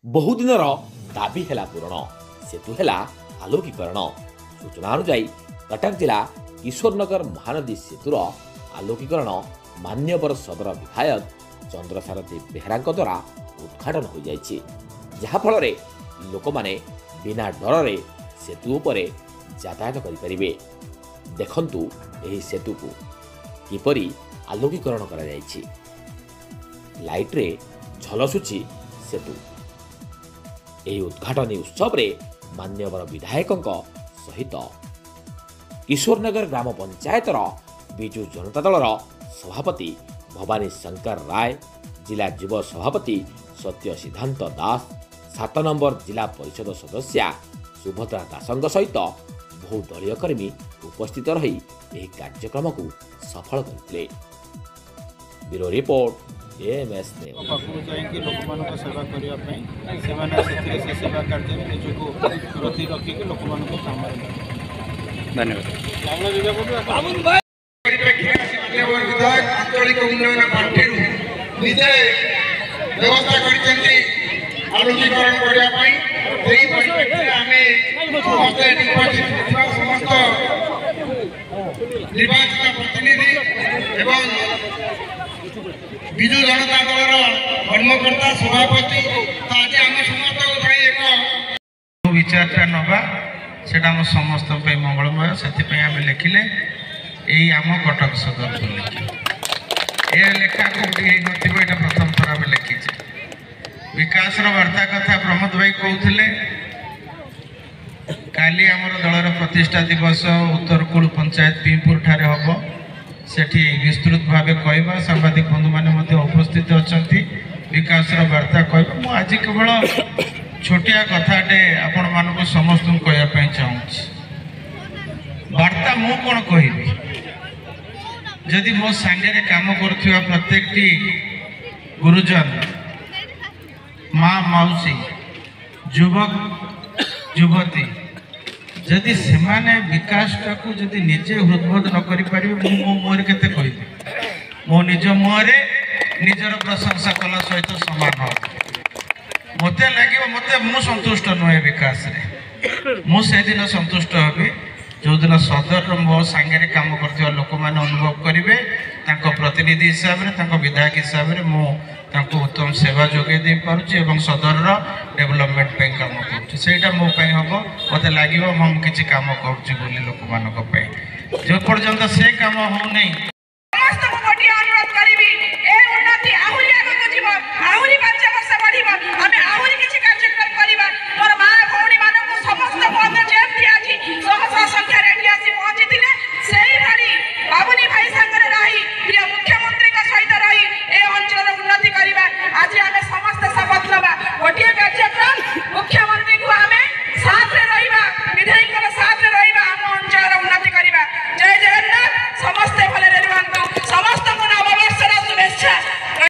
बहुदिनर दाबी है पूरण सेतु है आलोकीकरण। सूचना अनुसार कटक जिला किशोरनगर महानदी सेतुर आलोकीकरण मान्यवर सदर विधायक चंद्रसारथी बेहरा द्वारा उद्घाटन हो जाइछि, जहाँफल लोक माने बिना डर सेतु उपरे यातायात करें। देखंतु एही सेतु को किपरि आलोकीकरण करा जाइछि। लाइट रे झलसुछि सेतु। एही उद्घाटनी उत्सव रे मान्यवर विधायक सहित किशोरनगर ग्राम पंचायतर विजु जनता दलर सभापति भवानी शंकर राय, जिला युव सभापति सत्य सिद्धांत दास, 7 नंबर जिला परिषद सदस्या सुभद्रा दासंग सहित बहु दलीय कर्मी उपस्थित रही यह कार्यक्रम को सफल करते। Bureau report AMS news. सेवा करने सेवा कार्य निजक रखी लोक धन्यवाद। विधायक आंचलिक उन्नयन पार्टी निजे व्यवस्था करते आलोकीकरण करने समस्त निर्वाचित प्रतिनिधि एवं विजु जनता दल कर्मकर्ता सभापति आज आम समस्त एक विचारटा नवा से समस्त मंगलमय से आम लिखिले यही आम कटक सदर ये लेखा कौटी ना प्रथम थर आम लिखीचे। विकास वार्ता कथा प्रमोद भाई कहते काली आमर दलर प्रतिष्ठा दिवस उत्तरकूल पंचायत भीमपुर ठारे हम सेठी विस्तृत भाव कहवा सांबादिक बंधु मैंने उपस्थित अच्छा विकास वार्ता कह आज केवल छोटिया कथाटे आपण मानक समस्त कहवाई चाहूँ वार्ता मु कौन कहि जदि मो सांगे काम करुवा प्रत्येक गुरुजन माँ मौसी युवक युवती जदि से विकास टाक जदि निजे हृदबोध न करें मो मुहर के मो निज मुहर निजर प्रशंसा कला सहित सामान हो मत लगे मत मु संतुष्ट नुहे विकास रे मुझे दिन संतुष्ट हेबी जो दिन सदर मो सांगे काम कर लोक मैंने अनुभव करेंगे प्रतिनिधि हिसाब से विधायक हिसाब से मुझे उत्तम सेवा जोगे दे पारुछि एवं सदर डेवलपमेंट पे काम करा मो हम मत लगे हम किसी काम करुँच लोक मान जो पर्यंत से काम हो नहीं अनुरोध करी